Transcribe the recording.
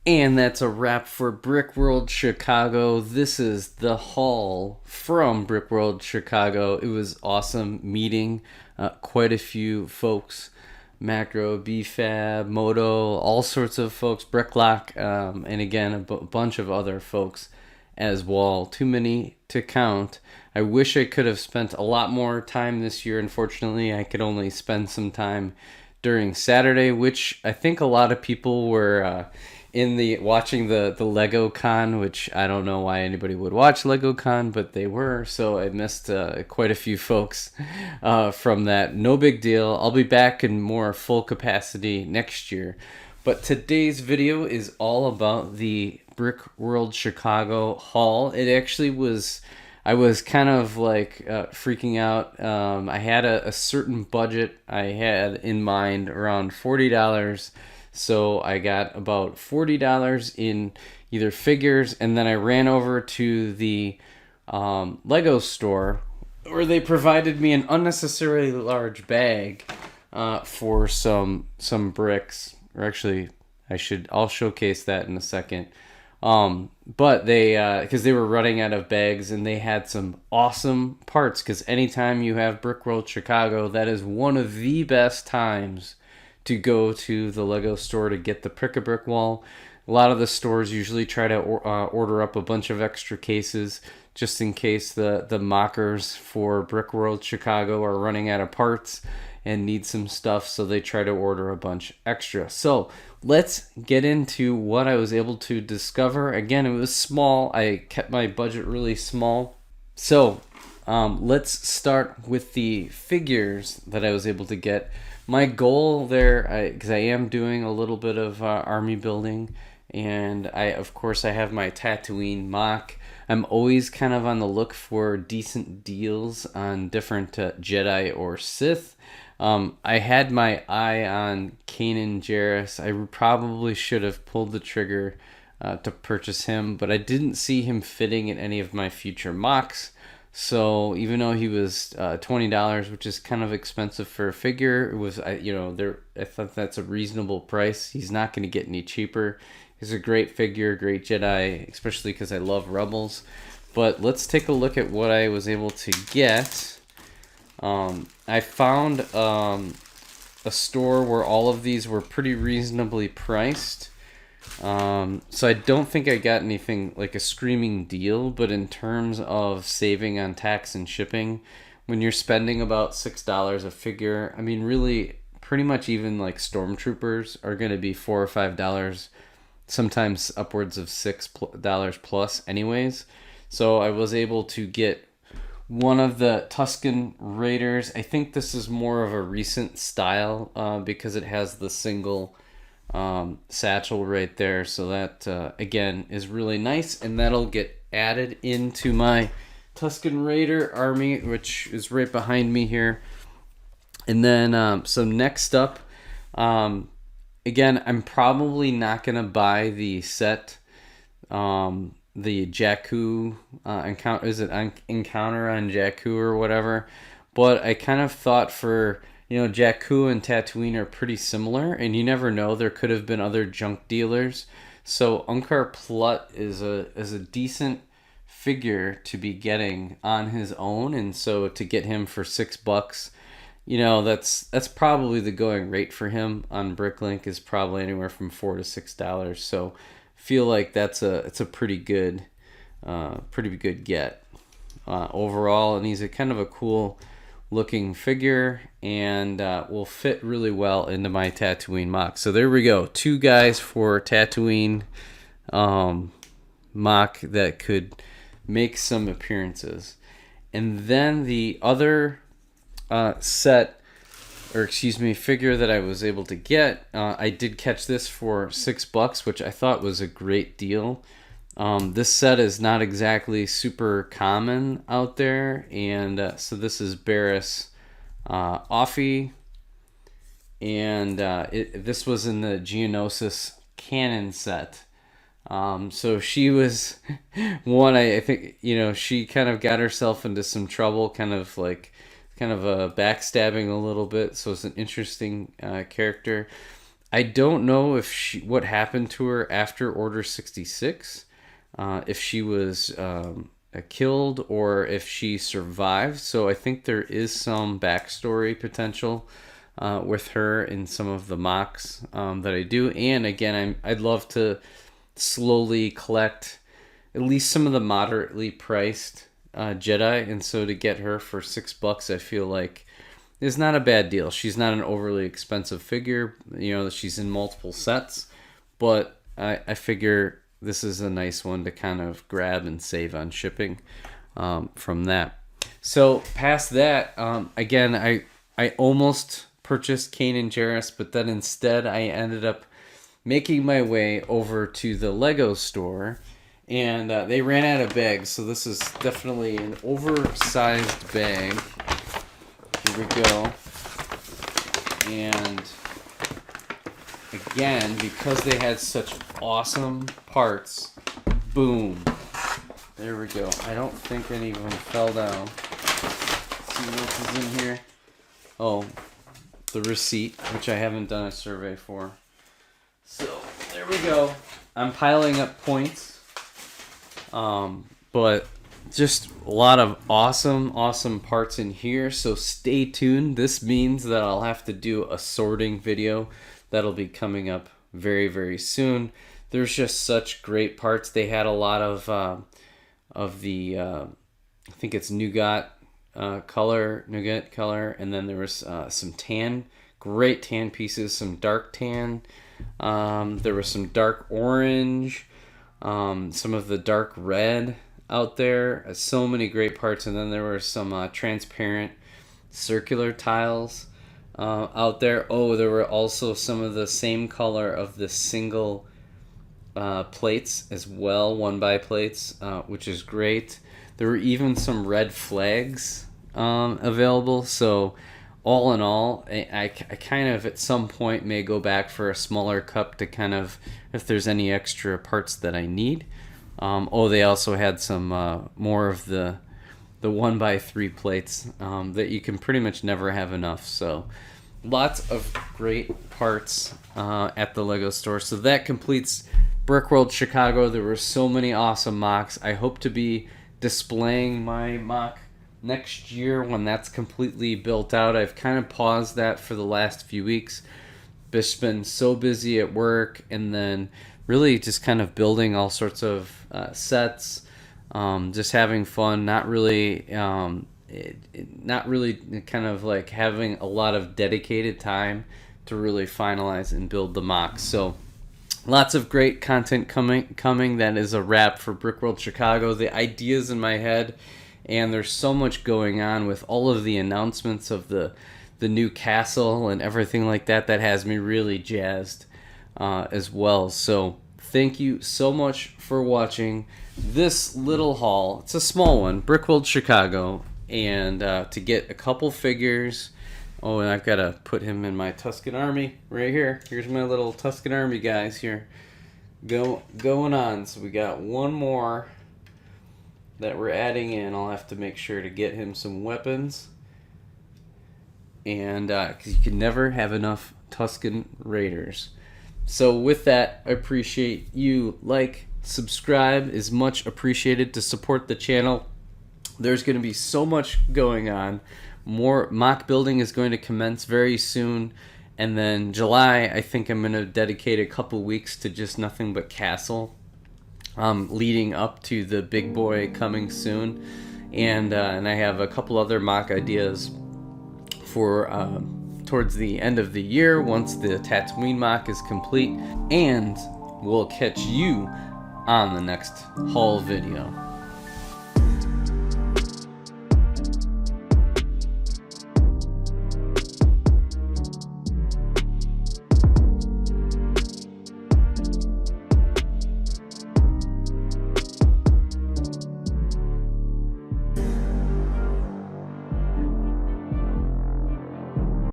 And that's a wrap for Brickworld Chicago. This is the haul from Brickworld Chicago. It was awesome meeting quite a few folks. Macro, BFAB, Moto, all sorts of folks, Bricklock, and again, bunch of other folks as well. Too many to count. I wish I could have spent a lot more time this year. Unfortunately, I could only spend some time during Saturday, which I think a lot of people were in the watching the Lego Con, which I don't know why anybody would watch Lego Con, but they were. So I missed quite a few folks from that. No big deal. I'll be back in more full capacity next year. But today's video is all about the Brickworld Chicago Haul. It actually was. I was kind of like freaking out. I had a certain budget I had in mind, around $40. So I got about $40 in either figures, and then I ran over to the Lego store where they provided me an unnecessarily large bag for some bricks. Or actually, I'll showcase that in a second. But they, because they were running out of bags, and they had some awesome parts. Because anytime you have Brickworld Chicago, that is one of the best times to go to the Lego store to get the Prick-a-Brick wall. A lot of the stores usually try to order up a bunch of extra cases just in case the mockers for Brickworld Chicago are running out of parts and need some stuff, so they try to order a bunch extra. So let's get into what I was able to discover. Again, it was small. I kept my budget really small. So let's start with the figures that I was able to get. My goal there, because I am doing a little bit of army building, and of course I have my Tatooine mock. I'm always kind of on the look for decent deals on different Jedi or Sith. I had my eye on Kanan Jarrus. I probably should have pulled the trigger to purchase him, but I didn't see him fitting in any of my future mocks. So even though he was $20, which is kind of expensive for a figure, it was I thought that's a reasonable price. He's not going to get any cheaper. He's a great figure, great Jedi, especially because I love Rebels. But let's take a look at what I was able to get. I found a store where all of these were pretty reasonably priced. So I don't think I got anything like a screaming deal, but in terms of saving on tax and shipping, when you're spending about $6 a figure, I mean, really, pretty much even like stormtroopers are going to be $4 or $5, sometimes upwards of $6 plus anyways. So I was able to get one of the Tusken Raiders. I think this is more of a recent style because it has the single satchel right there, so that again is really nice, and that'll get added into my Tusken Raider army, which is right behind me here. And then so next up, again, I'm probably not gonna buy the set, the Jakku encounter. Is it Encounter on Jakku or whatever? But I kind of thought for Jakku and Tatooine are pretty similar, and you never know. There could have been other junk dealers. So Unkar Plutt is a decent figure to be getting on his own, and so to get him for $6, that's probably the going rate for him on Bricklink, is probably anywhere from $4 to $6. So feel like it's a pretty good get overall, and he's a kind of a cool looking figure, and will fit really well into my Tatooine mock. So there we go, 2 guys for Tatooine mock that could make some appearances. And then the other figure that I was able to get, I did catch this for $6, which I thought was a great deal. This set is not exactly super common out there, and so this is Barriss Offee, and this was in the Geonosis canon set. So she was one, I think, she kind of got herself into some trouble, kind of backstabbing a little bit, so it's an interesting character. I don't know if what happened to her after Order 66, if she was killed or if she survived. So I think there is some backstory potential with her in some of the mocks that I do. And again, I'd love to slowly collect at least some of the moderately priced Jedi, and so to get her for $6, I feel like is not a bad deal. She's not an overly expensive figure. She's in multiple sets, but I figure this is a nice one to kind of grab and save on shipping from that. So past that, again, I almost purchased Kanan Jarrus, but then instead I ended up making my way over to the Lego store, and they ran out of bags, so this is definitely an oversized bag. Here we go. And again, because they had such awesome parts, boom. There we go. I don't think any of them fell down. Let's see what is in here. Oh, the receipt, which I haven't done a survey for. So, there we go. I'm piling up points. But just a lot of awesome parts in here. So stay tuned. This means that I'll have to do a sorting video that'll be coming up very, very soon. There's just such great parts. They had a lot of the, I think it's nougat color, and then there was some great tan pieces, some dark tan. There was some dark orange, some of the dark red out there. So many great parts, and then there were some transparent circular tiles out there. Oh, there were also some of the same color of the single plates as well, 1x plates, which is great. There were even some red flags available. So all in all, I kind of at some point may go back for a smaller cup to kind of, if there's any extra parts that I need. They also had some more of the 1x3 plates that you can pretty much never have enough. So lots of great parts at the Lego store. So that completes Brickworld Chicago. There were so many awesome mocks. I hope to be displaying my mock next year when that's completely built out. I've kind of paused that for the last few weeks. Just been so busy at work, and then really just kind of building all sorts of sets, just having fun, not really kind of like having a lot of dedicated time to really finalize and build the mocks. So lots of great content coming. That is a wrap for Brickworld Chicago. The ideas in my head, and there's so much going on with all of the announcements of the new castle and everything like that has me really jazzed as well. So thank you so much for watching this little haul. It's a small one, Brickworld Chicago, and to get a couple figures. Oh, and I've got to put him in my Tusken Army right here. Here's my little Tusken Army guys here going on. So we got one more that we're adding in. I'll have to make sure to get him some weapons, and because you can never have enough Tusken Raiders. So with that, I appreciate you. Subscribe is much appreciated to support the channel. There's going to be so much going on. More mock building is going to commence very soon, and then July, I think I'm going to dedicate a couple weeks to just nothing but castle, leading up to the big boy coming soon, and I have a couple other mock ideas for towards the end of the year once the Tatooine mock is complete, and we'll catch you on the next haul video.